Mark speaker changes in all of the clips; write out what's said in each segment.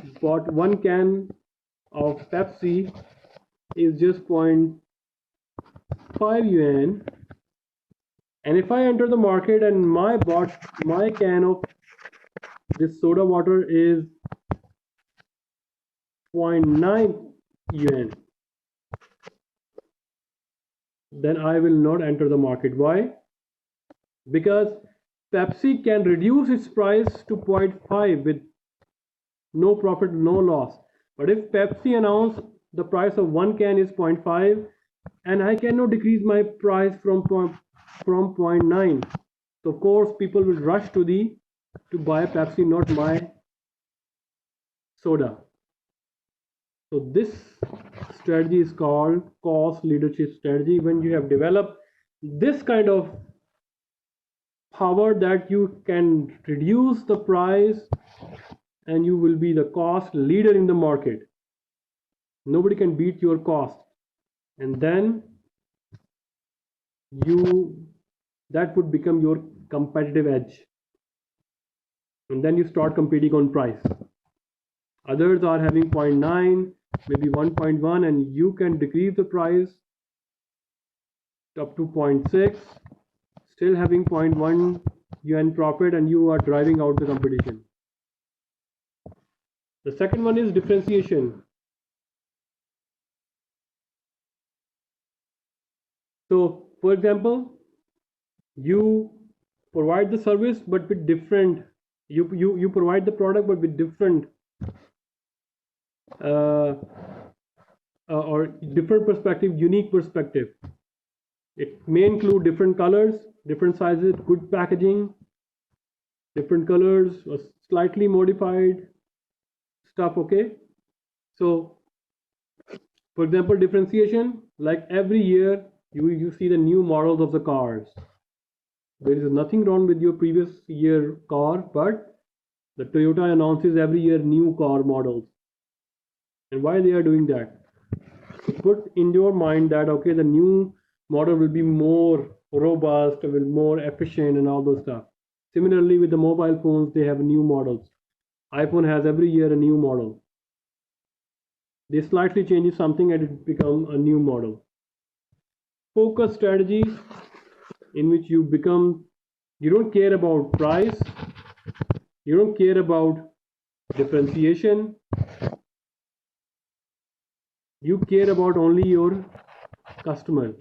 Speaker 1: bought one can of Pepsi is just 0.5 yuan, and if I enter the market and my can of this soda water is 0.9 yuan, then I will not enter the market. Why? Because Pepsi can reduce its price to 0.5 with no profit, no loss. But if Pepsi announce the price of one can is 0.5, and I cannot decrease my price from 0.9, so of course people will rush to buy Pepsi, not my soda. So this strategy is called cost leadership strategy. When you have developed this kind of power that you can reduce the price and you will be the cost leader in the market. Nobody can beat your cost, and then that would become your competitive edge, and then you start competing on price. Others are having 0.9, maybe 1.1, and you can decrease the price up to 0.6, still having 0.1 yuan profit, and you are driving out the competition. The second one is differentiation. So, for example, you provide the service but with different, you provide the product but with different or different perspective, unique perspective. It may include different colors, different sizes, good packaging, different colors, or slightly modified stuff. Okay, so for example, differentiation, like every year you see the new models of the cars. There is nothing wrong with your previous year car, but the Toyota announces every year new car models. And why they are doing that? To put in your mind that okay, the new model will be more robust, will more efficient, and all those stuff. Similarly, with the mobile phones, they have new models. iPhone has every year a new model. They slightly change something and it becomes a new model. Focus strategies in which you don't care about price, you don't care about differentiation, you care about only your customer.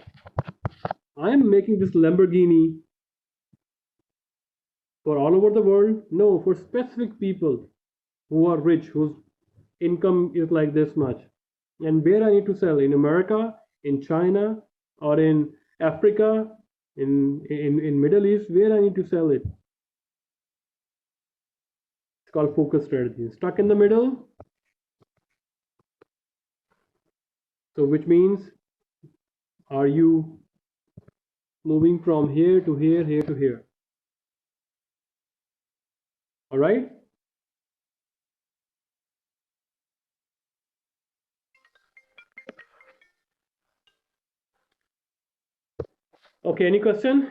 Speaker 1: I am making this Lamborghini for all over the world? No, for specific people who are rich, whose income is like this much. And where I need to sell? In America, in China, or in Africa, in Middle East, where I need to sell it? It's called focus strategy. Stuck in the middle. So which means, are you moving from here to here, here to here? All right? Okay, any question?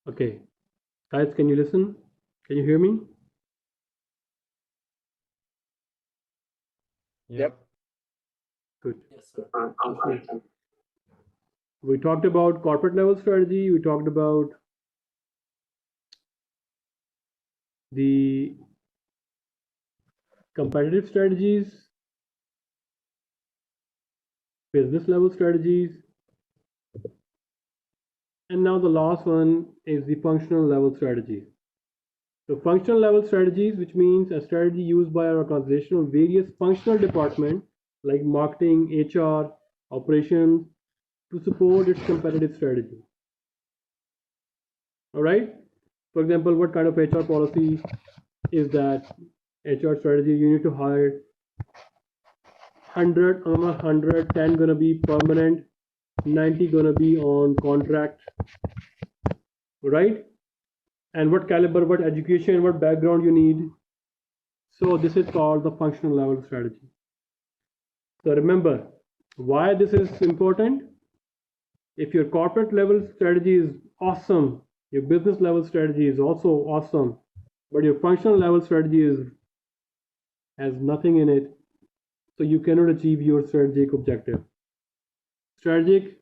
Speaker 1: Okay, guys, can you listen? Can you hear me?
Speaker 2: Yep.
Speaker 1: Good. Yes, sir. We talked about corporate level strategy. We talked about the competitive strategies, business level strategies, and now the last one is the functional level strategies. So functional level strategies, which means a strategy used by our organization or various functional departments like marketing, HR, operations to support its competitive strategy. All right. For example, what kind of HR policy is that? HR strategy, you need to hire 100 on 100, 10 gonna be permanent, 90 gonna be on contract, right? And what caliber, what education, what background you need. So this is called the functional level strategy. So remember why this is important. If your corporate level strategy is awesome. Your business level strategy is also awesome, but your functional level strategy has nothing in it, so you cannot achieve your strategic objective. Strategic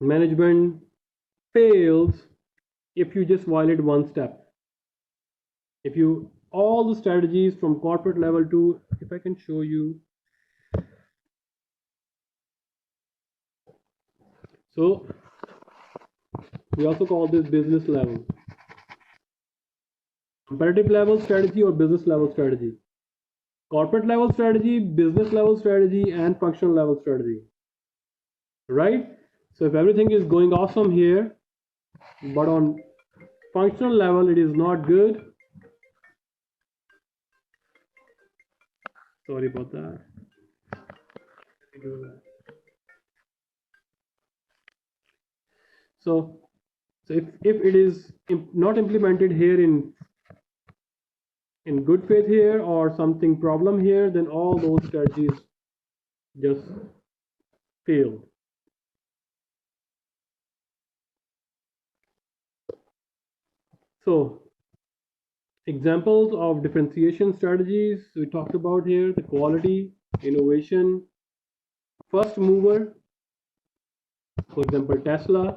Speaker 1: management fails if you just violate one step. If you all the strategies from corporate level to, if I can show you, so we also call this business level, competitive level strategy or business level strategy, corporate level strategy, business level strategy, and functional level strategy, right? So if everything is going awesome here, but on functional level it is not good, sorry about that. So if it is not implemented here in good faith here, or something problem here, then all those strategies just fail. So examples of differentiation strategies we talked about here: the quality, innovation, first mover. For example, Tesla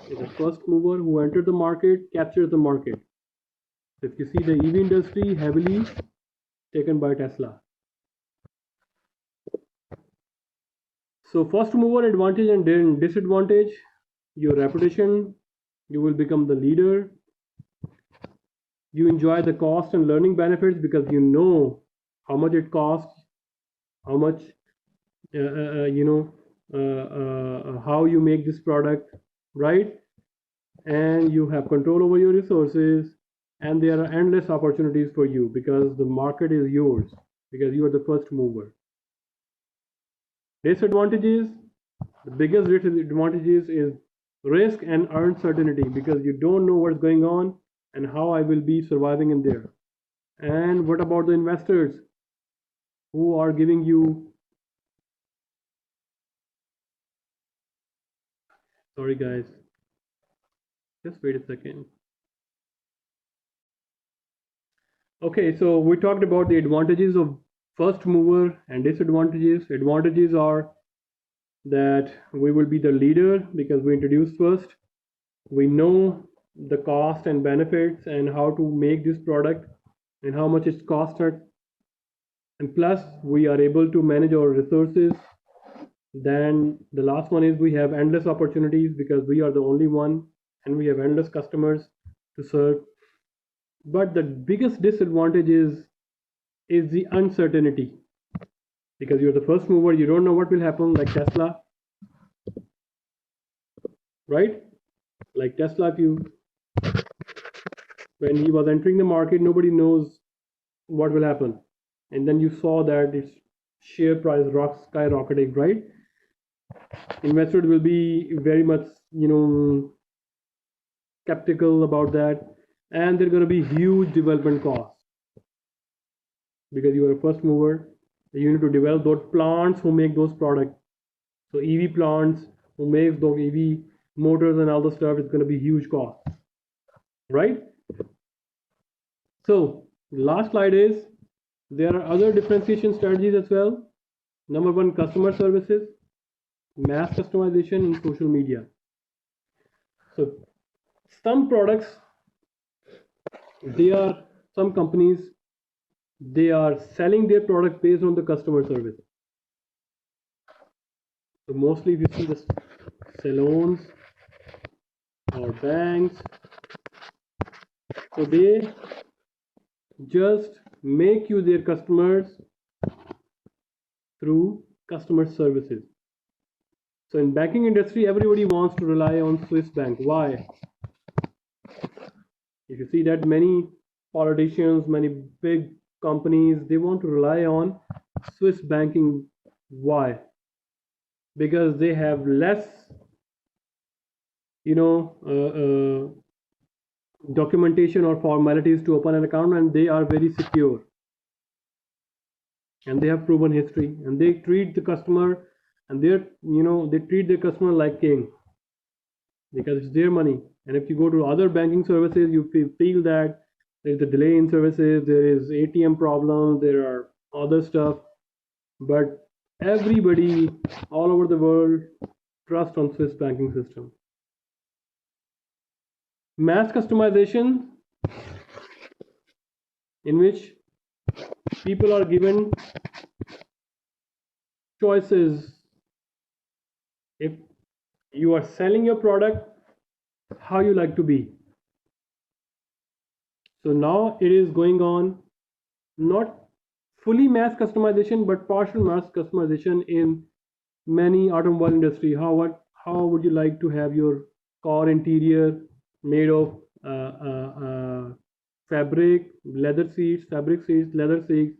Speaker 1: is a first mover who entered the market, captured the market. If you see the EV industry heavily taken by Tesla. So first mover advantage and then disadvantage, your reputation, you will become the leader. You enjoy the cost and learning benefits because you know how much it costs, how much how you make this product, right? And you have control over your resources, and there are endless opportunities for you because the market is yours, because you are the first mover. Disadvantages, the biggest disadvantages is risk and uncertainty, because you don't know what's going on and how I will be surviving in there. And what about the investors who are giving you, sorry guys, just wait a second. Okay, so we talked about the advantages of first mover and disadvantages. Advantages are that we will be the leader because we introduced first. We know the cost and benefits and how to make this product and how much it costs us. And plus, we are able to manage our resources. Then the last one is we have endless opportunities because we are the only one and we have endless customers to serve. But the biggest disadvantage is the uncertainty, because you're the first mover, you don't know what will happen, like Tesla, right? Like Tesla, when he was entering the market, nobody knows what will happen, and then you saw that its share price skyrocketing, right? Investors will be very much skeptical about that, and there are going to be huge development costs because you are a first mover. You need to develop those plants who make those products. So EV plants who make those EV motors and all the stuff, it's going to be huge cost, right? So last slide is there are other differentiation strategies as well. Number one, customer services, mass customization, and social media. So some products, some companies, they are selling their product based on the customer service. So mostly if you see the salons or banks, so they just make you their customers through customer services. So in banking industry, everybody wants to rely on Swiss bank. Why? If you see that many politicians, many big companies, they want to rely on Swiss banking. Why? Because they have less documentation or formalities to open an account, and they are very secure, and they have proven history, and they treat the customer, and they treat their customer like king. because it's their money. And if you go to other banking services, you feel that there's a delay in services, there is ATM problems, there are other stuff. But everybody all over the world trust on Swiss banking system. Mass customization, in which people are given choices. If you are selling your product, how you like to be. So now it is going on, not fully mass customization, but partial mass customization in many automobile industry. How would you like to have your car interior made of fabric, fabric seats, leather seats?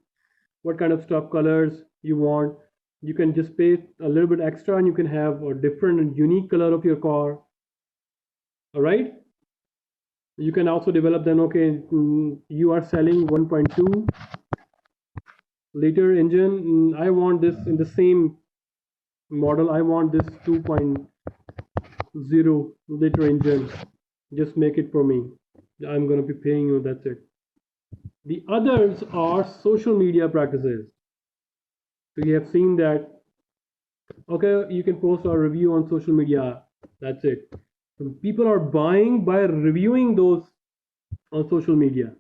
Speaker 1: What kind of stuff, colors you want? You can just pay a little bit extra, and you can have a different and unique color of your car. All right. You can also develop then, okay, you are selling 1.2 liter engine. I want this in the same model. I want this 2.0 liter engine. Just make it for me. I'm going to be paying you. That's it. The others are social media practices. So you have seen that, okay, you can post a review on social media. That's it. So people are buying by reviewing those on social media.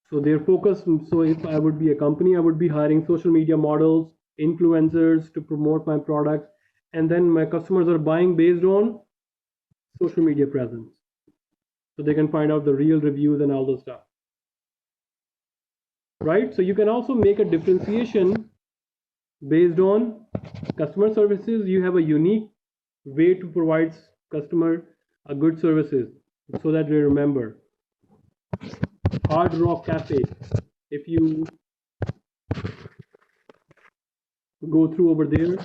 Speaker 1: So their focus, so if I would be a company, I would be hiring social media models, influencers to promote my products, and then my customers are buying based on social media presence. So they can find out the real reviews and all those stuff. Right? So you can also make a differentiation based on customer services. You have a unique way to provide customer a good services so that they remember. Hard Rock Cafe. If you go through over there,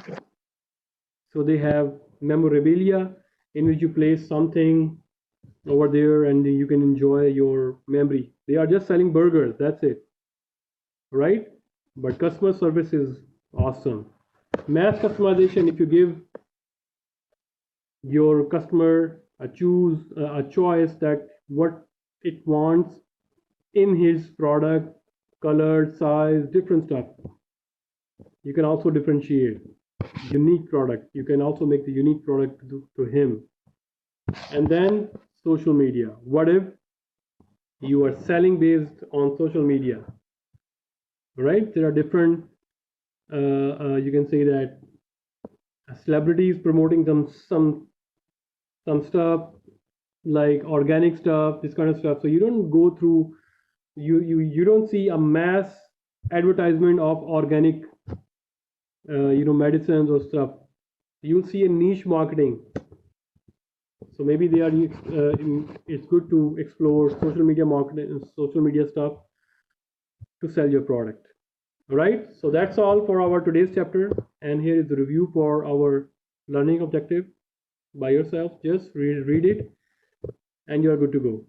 Speaker 1: so they have memorabilia in which you place something over there and you can enjoy your memory. They are just selling burgers, that's it, right? But customer service is awesome. Mass customization, if you give your customer a choice that what it wants in his product, color, size, different stuff. You can also differentiate unique product. You can also make the unique product to him. And then social media. What if you are selling based on social media? Right? There are different. You can say that celebrities promoting some stuff like organic stuff, this kind of stuff. So you don't go through. You don't see a mass advertisement of organic medicines or stuff. You'll see a niche marketing. So maybe they are. It's good to explore social media marketing, social media stuff to sell your product. All right. So that's all for our today's chapter. And here is the review for our learning objective by yourself. Just read it, and you are good to go.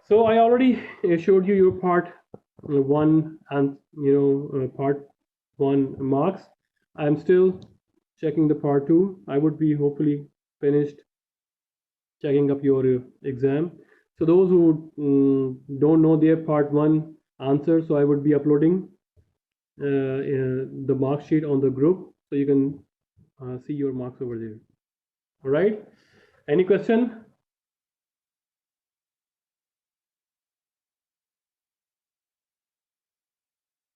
Speaker 1: So I already showed you your part one and part one marks. I'm still checking the part two. I would be hopefully finished checking up your exam. So those who don't know their part one answer, so I would be uploading the mark sheet on the group, so you can see your marks over there. All right. Any question?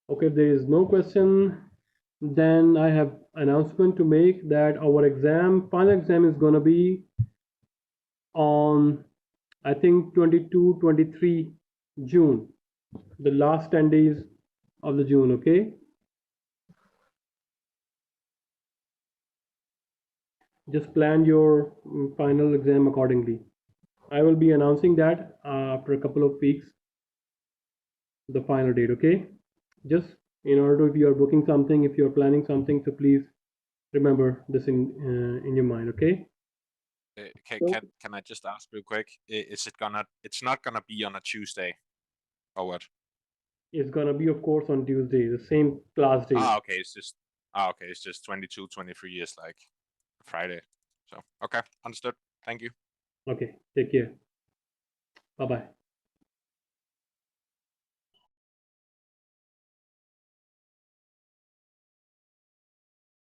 Speaker 1: Okay, if there is no question, then I have announcement to make that our final exam is going to be on, I think, 22, 23 June, the last 10 days of the June, okay? Just plan your final exam accordingly. I will be announcing that after a couple of weeks, the final date, okay? Just in order to, if you are booking something, if you are planning something, so please remember this in your mind, okay?
Speaker 2: Can I just ask real quick? It's not gonna be on a Tuesday, or what?
Speaker 1: It's gonna be, of course, on Tuesday, the same class day.
Speaker 2: Okay. It's just 22, 23 is like Friday. So okay, understood. Thank you.
Speaker 1: Okay, take care. Bye-bye.